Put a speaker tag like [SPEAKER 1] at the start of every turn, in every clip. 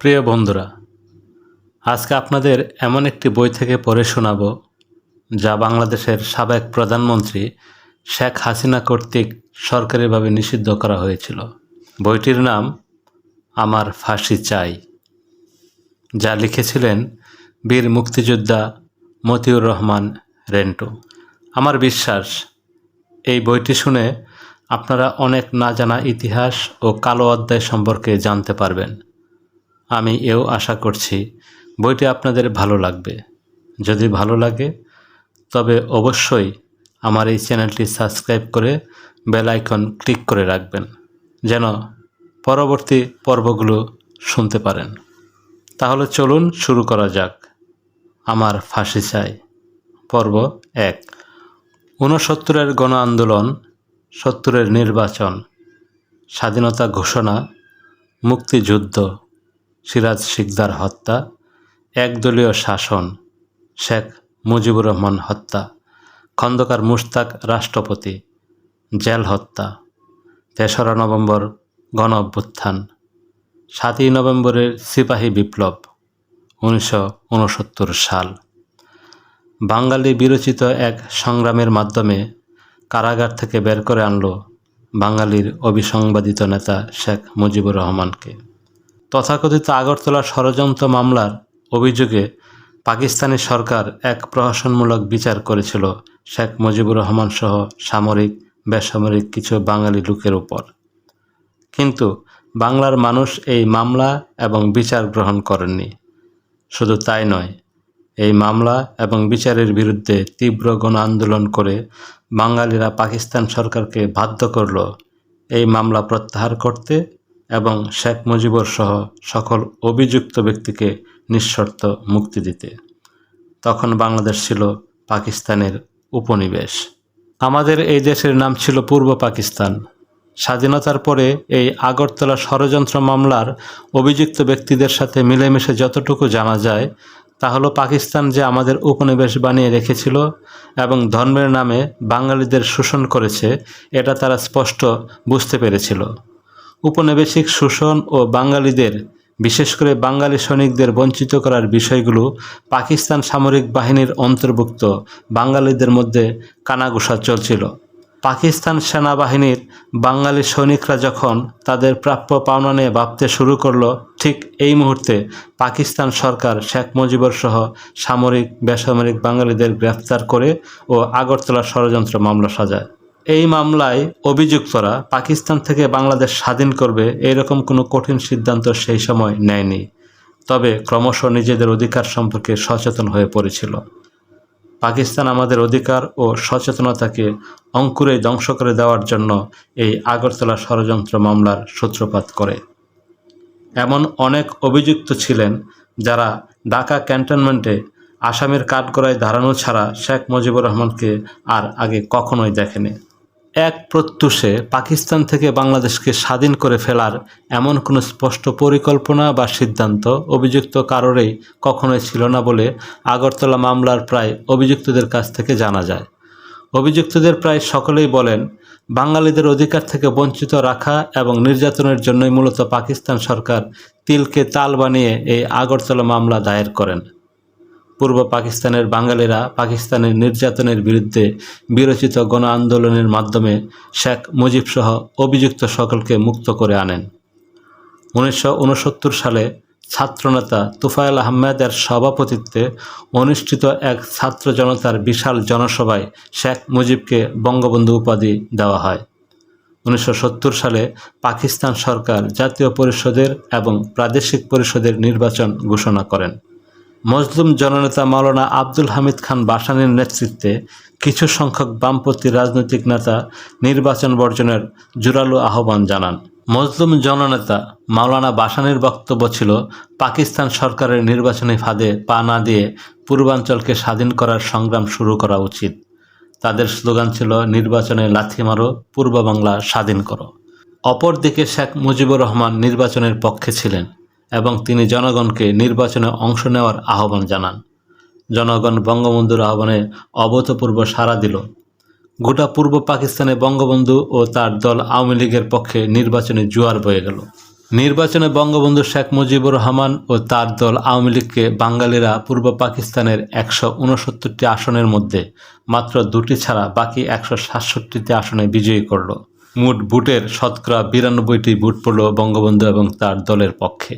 [SPEAKER 1] প্রিয় বন্ধুরা, আজকে আপনাদের এমন একটি বই থেকে পড়ে শোনাব যা বাংলাদেশের সাবেক প্রধানমন্ত্রী শেখ হাসিনা কর্তৃক সরকারিভাবে নিষিদ্ধ করা হয়েছিল। বইটির নাম আমার ফাঁসি চাই, যা লিখেছিলেন বীর মুক্তিযোদ্ধা মতিউর রহমান রেন্টু। আমার বিশ্বাস এই বইটি শুনে আপনারা অনেক না জানা ইতিহাস ও কালো অধ্যায় সম্পর্কে জানতে পারবেন। আমি এও আশা করছি বইটি আপনাদের ভালো লাগবে। যদি ভালো লাগে তবে অবশ্যই আমার এই চ্যানেলটি সাবস্ক্রাইব করে বেল আইকন ক্লিক করে রাখবেন, যেন পরবর্তী পর্বগুলো শুনতে পারেন। তাহলে চলুন শুরু করা যাক। আমার ফাঁসি চাই, পর্ব 1। 69-এর গণ আন্দোলন, 70-এর নির্বাচন, স্বাধীনতা ঘোষণা, মুক্তিযুদ্ধ, সিরাজ শিকদার হত্যা, একদলীয় শাসন, শেখ মুজিবুর রহমান হত্যা, খন্দকার মুশতাক রাষ্ট্রপতি, জেল হত্যা, 3রা নভেম্বর গণ অভ্যুত্থান, 7ই নভেম্বরের সিপাহী বিপ্লব, 1969 সাল। বাঙালি বিরচিত এক সংগ্রামের মাধ্যমে কারাগার থেকে বের করে আনল বাঙালির অবিসংবাদিত নেতা শেখ মুজিবুর রহমানকে। তথাকথিত আগরতলা ষড়যন্ত্র মামলার অভিযোগে পাকিস্তানি সরকার এক প্রহসনমূলক বিচার করেছিল শেখ মুজিবুর রহমান সহ সামরিক বেসামরিক কিছু বাঙালি লোকের উপর। কিন্তু বাংলার মানুষ এই মামলা এবং বিচার গ্রহণ করেননি। শুধু তাই নয়, এই মামলা এবং বিচারের বিরুদ্ধে তীব্র গণ আন্দোলন করে বাঙালিরা পাকিস্তান সরকারকে বাধ্য করল এই মামলা প্রত্যাহার করতে এবং শেখ মুজিবুর সহ সকল অভিযুক্ত ব্যক্তিকে নিঃশর্ত মুক্তি দিতে। তখন বাংলাদেশ ছিল পাকিস্তানের উপনিবেশ। আমাদের এই দেশের নাম ছিল পূর্ব পাকিস্তান। স্বাধীনতার পরে এই আগরতলা ষড়যন্ত্র মামলার অভিযুক্ত ব্যক্তিদের সাথে মিলেমিশে যতটুকু জানা যায় তা হলো পাকিস্তান যে আমাদের উপনিবেশ বানিয়ে রেখেছিল এবং ধর্মের নামে বাঙালিদের শোষণ করেছে, এটা তারা স্পষ্ট বুঝতে পেরেছিল। উপনিবেশিক শোষণ ও বাঙালিদের, বিশেষ করে বাঙালি সৈনিকদের বঞ্চিত করার বিষয়গুলো পাকিস্তান সামরিক বাহিনীর অন্তর্ভুক্ত বাঙালিদের মধ্যে কানাঘুষা চলছিল। পাকিস্তান সেনাবাহিনীর বাঙালি সৈনিকরা যখন তাদের প্রাপ্য পাওনা নিয়ে ভাবতে শুরু করলো, ঠিক এই মুহূর্তে পাকিস্তান সরকার শেখ মুজিবুর সহ সামরিক বেসামরিক বাঙালিদের গ্রেফতার করে ও আগরতলা ষড়যন্ত্র মামলা সাজায়। এই মামলায় অভিযুক্তরা পাকিস্তান থেকে বাংলাদেশ স্বাধীন করবে এরকম কোনো কঠিন সিদ্ধান্ত সেই সময় নেয়নি, তবে ক্রমশ নিজেদের অধিকার সম্পর্কে সচেতন হয়ে পড়েছিল। পাকিস্তান আমাদের অধিকার ও সচেতনতাকে অঙ্কুরে ধ্বংস করে দেওয়ার জন্য এই আগরতলা ষড়যন্ত্র মামলার সূত্রপাত করে। এমন অনেক অভিযুক্ত ছিলেন যারা ঢাকা ক্যান্টনমেন্টে আসামির কাঠগড়ায় দাঁড়ানো ছাড়া শেখ মুজিবুর রহমানকে আর আগে কখনোই দেখেনি। এক প্রত্যুষে পাকিস্তান থেকে বাংলাদেশকে স্বাধীন করে ফেলার এমন কোনো স্পষ্ট পরিকল্পনা বা সিদ্ধান্ত অভিযুক্ত কারোরই কখনোই ছিল না বলে আগরতলা মামলার প্রায় অভিযুক্তদের কাছ থেকে জানা যায়। অভিযুক্তদের প্রায় সকলেই বলেন, বাঙালিদের অধিকার থেকে বঞ্চিত রাখা এবং নির্যাতনের জন্যই মূলত পাকিস্তান সরকার তিলকে তাল বানিয়ে এই আগরতলা মামলা দায়ের করেন। পূর্ব পাকিস্তানের বাঙালিরা পাকিস্তানের নির্যাতনের বিরুদ্ধে বিরচিত গণ আন্দোলনের মাধ্যমে শেখ মুজিবসহ অভিযুক্ত সকলকে মুক্ত করে আনেন। 1969 সালে ছাত্রনেতা তুফাইল আহমেদের সভাপতিত্বে অনুষ্ঠিত এক ছাত্র জনতার বিশাল জনসভায় শেখ মুজিবকে বঙ্গবন্ধু উপাধি দেওয়া হয়। 1970 সালে পাকিস্তান সরকার জাতীয় পরিষদের এবং প্রাদেশিক পরিষদের নির্বাচন ঘোষণা করেন। মজলুম জননেতা মাওলানা আব্দুল হামিদ খান ভাসানীর নেতৃত্বে কিছু সংখ্যক বামপন্থী রাজনৈতিক নেতা নির্বাচন বর্জনের জোরালো আহ্বান জানান। মজলুম জননেতা মাওলানা ভাসানীর বক্তব্য ছিল, পাকিস্তান সরকারের নির্বাচনী ফাঁদে পা না দিয়ে পূর্বাঞ্চলকে স্বাধীন করার সংগ্রাম শুরু করা উচিত। তাদের স্লোগান ছিল, নির্বাচনে লাথি মারো, পূর্ব বাংলা স্বাধীন করো। অপরদিকে শেখ মুজিবুর রহমান নির্বাচনের পক্ষে ছিলেন এবং তিনি জনগণকে নির্বাচনে অংশ নেওয়ার আহ্বান জানান। জনগণ বঙ্গবন্ধুর আহ্বানে অভূতপূর্ব সাড়া দিল। গোটা পূর্ব পাকিস্তানে বঙ্গবন্ধু ও তার দল আওয়ামী লীগের পক্ষে নির্বাচনী জোয়ার বয়ে গেল। নির্বাচনে বঙ্গবন্ধু শেখ মুজিবুর রহমান ও তার দল আওয়ামী লীগকে বাঙালিরা পূর্ব পাকিস্তানের 169টি আসনের মধ্যে মাত্র 2টি ছাড়া বাকি 167টি আসনে বিজয়ী করল। মোট ভোটের শতকরা 92টি ভোট পড়ল বঙ্গবন্ধু এবং তার দলের পক্ষে।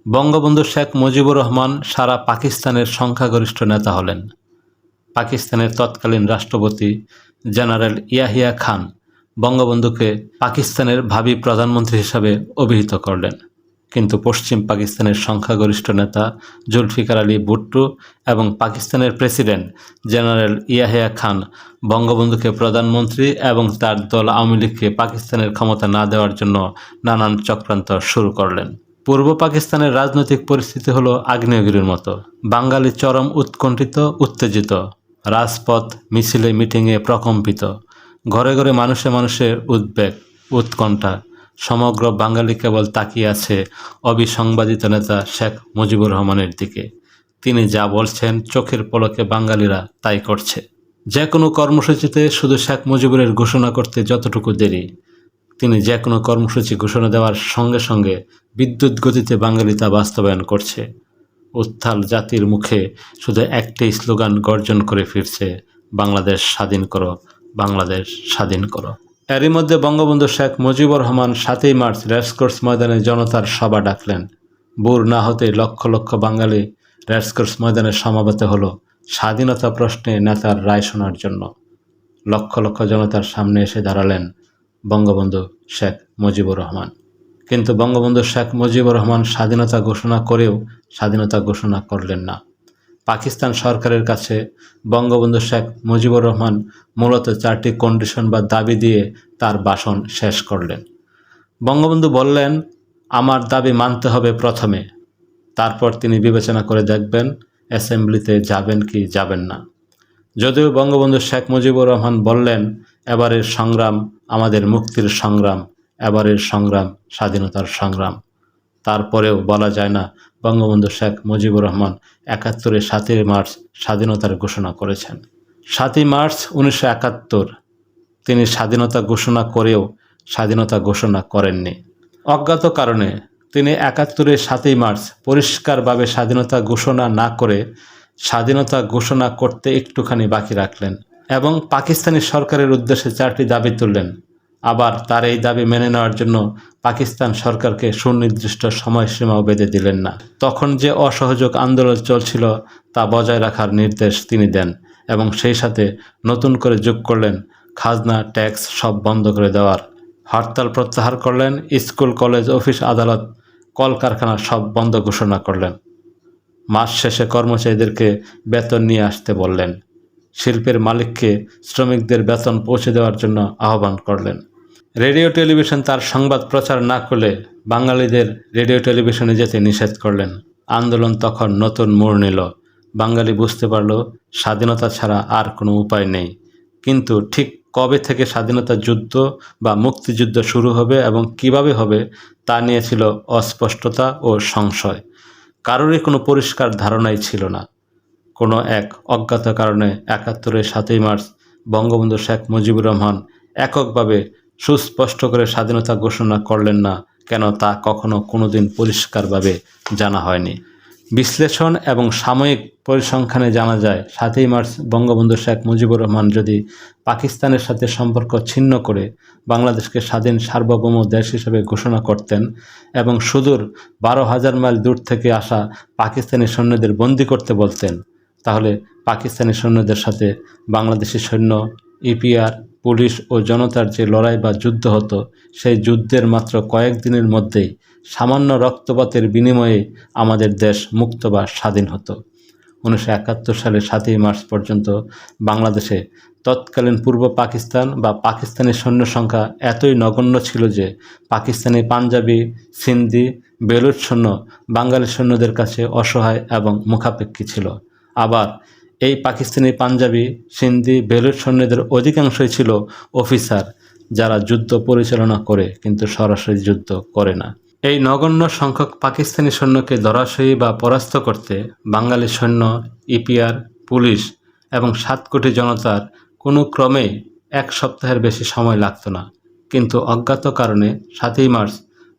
[SPEAKER 1] বঙ্গবন্ধু শেখ মুজিবুর রহমান সারা পাকিস্তানের সংখ্যাগরিষ্ঠ নেতা হলেন। পাকিস্তানের তৎকালীন রাষ্ট্রপতি জেনারেল ইয়াহিয়া খান বঙ্গবন্ধুকে পাকিস্তানের ভাবী প্রধানমন্ত্রী হিসাবে অভিহিত করলেন, কিন্তু পশ্চিম পাকিস্তানের সংখ্যাগরিষ্ঠ নেতা জুলফিকার আলী ভুট্টো এবং পাকিস্তানের প্রেসিডেন্ট জেনারেল ইয়াহিয়া খান বঙ্গবন্ধুকে প্রধানমন্ত্রী এবং তার দল আওয়ামী লীগকে পাকিস্তানের ক্ষমতা না দেওয়ার জন্য নানান চক্রান্ত শুরু করলেন। পূর্ব পাকিস্তানের রাজনৈতিক পরিস্থিতি হলো আগ্নেয়গিরির মতো। বাঙালি চরম উৎকণ্ঠিত, উত্তেজিত, রাজপথ মিছিলে মিটিংয়ে প্রকম্পিত, ঘরে ঘরে মানুষে মানুষের উদ্বেগ, উৎকণ্ঠা। সমগ্র বাঙালি কেবল তাকিয়ে আছে অবিসংবাদিত নেতা শেখ মুজিবুর রহমানের দিকে। তিনি যা বলছেন চোখের পলকে বাঙালিরা তাই করছে। যে কোনো কর্মসূচিতে শুধু শেখ মুজিবুরের ঘোষণা করতে যতটুকু দেরি, তিনি যে কোনো কর্মসূচি ঘোষণা দেওয়ার সঙ্গে সঙ্গে বিদ্যুৎ গতিতে বাঙালি তা বাস্তবায়ন করছে। উত্তাল জাতির মুখে শুধু একটাই স্লোগান গর্জন করে ফিরছে, বাংলাদেশ স্বাধীন করো, বাংলাদেশ স্বাধীন করো। এরই মধ্যে বঙ্গবন্ধু শেখ মুজিবুর রহমান 7ই মার্চ রেসকোর্স ময়দানে জনতার সভা ডাকলেন। ভোর না হতেই লক্ষ লক্ষ বাঙালি রেসকোর্স ময়দানে সমাবেত হলো স্বাধীনতা প্রশ্নে নেতার রায় শোনার জন্য। লক্ষ লক্ষ জনতার সামনে এসে দাঁড়ালেন বঙ্গবন্ধু শেখ মুজিবুর রহমান। কিন্তু বঙ্গবন্ধু শেখ মুজিবুর রহমান স্বাধীনতা ঘোষণা করেও স্বাধীনতা ঘোষণা করলেন না। পাকিস্তান সরকারের কাছে বঙ্গবন্ধু শেখ মুজিবুর রহমান মূলত 4টি কন্ডিশন বা দাবি দিয়ে তার ভাষণ শেষ করলেন। বঙ্গবন্ধু বললেন, আমার দাবি মানতে হবে প্রথমে, তারপর তিনি বিবেচনা করে দেখবেন অ্যাসেম্বলিতে যাবেন কি যাবেন না। যদিও বঙ্গবন্ধু শেখ মুজিবুর রহমান বললেন, এবারের সংগ্রাম আমাদের মুক্তির সংগ্রাম, এবারের সংগ্রাম স্বাধীনতার সংগ্রাম, তারপরেও বলা যায় না বঙ্গবন্ধু শেখ মুজিবুর রহমান 71-এর 7ই মার্চ স্বাধীনতার ঘোষণা করেছেন। 7ই মার্চ 1971 তিনি স্বাধীনতা ঘোষণা করেও স্বাধীনতা ঘোষণা করেননি। অজ্ঞাত কারণে তিনি 71-এর 7ই মার্চ পরিষ্কারভাবে স্বাধীনতা ঘোষণা না করে স্বাধীনতা ঘোষণা করতে একটুখানি বাকি রাখলেন এবং পাকিস্তানি সরকারের উদ্দেশ্যে 4টি দাবি তুললেন। আবার তার এই দাবি মেনে নেওয়ার জন্য পাকিস্তান সরকারকে সুনির্দিষ্ট সময়সীমাও বেঁধে দিলেন না। তখন যে অসহযোগ আন্দোলন চলছিল তা বজায় রাখার নির্দেশ তিনি দেন এবং সেই সাথে নতুন করে যোগ করলেন খাজনা, ট্যাক্স সব বন্ধ করে দেওয়ার। হরতাল প্রত্যাহার করলেন, স্কুল, কলেজ, অফিস, আদালত, কলকারখানা সব বন্ধ ঘোষণা করলেন। মাস শেষে কর্মচারীদেরকে বেতন নিয়ে আসতে বললেন। শিল্পের মালিককে শ্রমিকদের বেতন পৌঁছে দেওয়ার জন্য আহ্বান করলেন। রেডিও টেলিভিশন তার সংবাদ প্রচার না করলে বাঙালিদের রেডিও টেলিভিশনে যেতে নিষেধ করলেন। আন্দোলন তখন নতুন মোড় নিল। বাঙালি বুঝতে পারল স্বাধীনতা ছাড়া আর কোনো উপায় নেই। কিন্তু ঠিক কবে থেকে স্বাধীনতা যুদ্ধ বা মুক্তিযুদ্ধ শুরু হবে এবং কিভাবে হবে তা নিয়ে ছিল অস্পষ্টতা ও সংশয়। কারোরই কোনো পরিষ্কার ধারণাই ছিল না। কোনো এক অজ্ঞাত কারণে 71-এর 7ই মার্চ বঙ্গবন্ধু শেখ মুজিবুর রহমান এককভাবে সুস্পষ্ট করে স্বাধীনতা ঘোষণা করলেন না কেন তা কখনো কোনোদিন পরিষ্কারভাবে জানা হয়নি। বিশ্লেষণ এবং সাময়িক পরিসংখ্যানে জানা যায় 7ই মার্চ বঙ্গবন্ধু শেখ মুজিবুর রহমান যদি পাকিস্তানের সাথে সম্পর্ক ছিন্ন করে বাংলাদেশকে স্বাধীন সার্বভৌম দেশ হিসেবে ঘোষণা করতেন এবং সুদূর 12,000 মাইল দূর থেকে আসা পাকিস্তানি সৈন্যদের বন্দী করতে বলতেন, তাহলে পাকিস্তানি সৈন্যদের সাথে বাংলাদেশি সৈন্য, ইপিআর, পুলিশ ও জনতার যে লড়াই বা যুদ্ধ হতো, সেই যুদ্ধের মাত্র কয়েকদিনের মধ্যেই সামান্য রক্তপাতের বিনিময়ে আমাদের দেশ মুক্ত বা স্বাধীন হতো। 1971 সালের 7ই মার্চ পর্যন্ত বাংলাদেশে তৎকালীন পূর্ব পাকিস্তান বা পাকিস্তানি সৈন্য সংখ্যা এতই নগণ্য ছিল যে পাকিস্তানি পাঞ্জাবি, সিন্ধি, বেলুচ সৈন্য বাঙালি সৈন্যদের কাছে অসহায় এবং মুখাপেক্ষী ছিল। আবার এই পাকিস্তানি পাঞ্জাবি, সিন্ধি, বেলুচ সৈন্যদের অধিকাংশই ছিল অফিসার, যারা যুদ্ধ পরিচালনা করে কিন্তু সরাসরি যুদ্ধ করে না। এই নগণ্য সংখ্যক পাকিস্তানি সৈন্যকে ধরাশয়ী বা পরাস্ত করতে বাঙালি সৈন্য, ইপিআর, পুলিশ এবং 7 কোটি জনতার কোনো ক্রমেই 1 সপ্তাহের বেশি সময় লাগত না। কিন্তু অজ্ঞাত কারণে 7ই মার্চ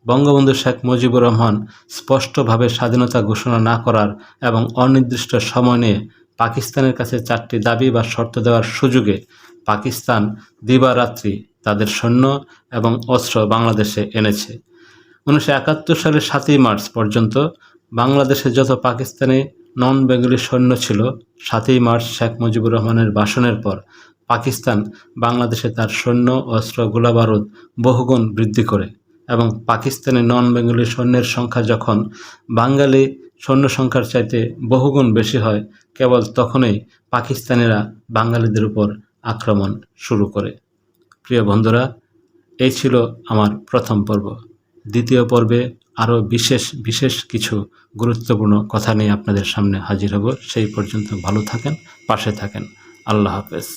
[SPEAKER 1] বঙ্গবন্ধু শেখ মুজিবুর রহমান স্পষ্টভাবে স্বাধীনতা ঘোষণা না করার এবং অনির্দিষ্ট সময় নিয়ে পাকিস্তানের কাছে 4টি দাবি বা শর্ত দেওয়ার সুযোগে পাকিস্তান দিবারাত্রি তাদের সৈন্য এবং অস্ত্র বাংলাদেশে এনেছে। 1971 সালের 7ই মার্চ পর্যন্ত বাংলাদেশে যত পাকিস্তানি নন বেঙ্গলি সৈন্য ছিল, 7ই মার্চ শেখ মুজিবুর রহমানের ভাষণের পর পাকিস্তান বাংলাদেশে তার সৈন্য, অস্ত্র, গোলাবারুদ বহুগুণ বৃদ্ধি করে এবং পাকিস্তানি নন বেঙ্গলি সৈন্যের সংখ্যা যখন বাঙালি সৈন্য সংখ্যার চাইতে বহুগুণ বেশি হয়, কেবল তখনই পাকিস্তানিরা বাঙালিদের উপর আক্রমণ শুরু করে। প্রিয় বন্ধুরা, এই ছিল আমার প্রথম পর্ব। দ্বিতীয় পর্বে আরও বিশেষ কিছু গুরুত্বপূর্ণ কথা নিয়ে আপনাদের সামনে হাজির হব। সেই পর্যন্ত ভালো থাকেন, পাশে থাকেন। আল্লাহ হাফেজ।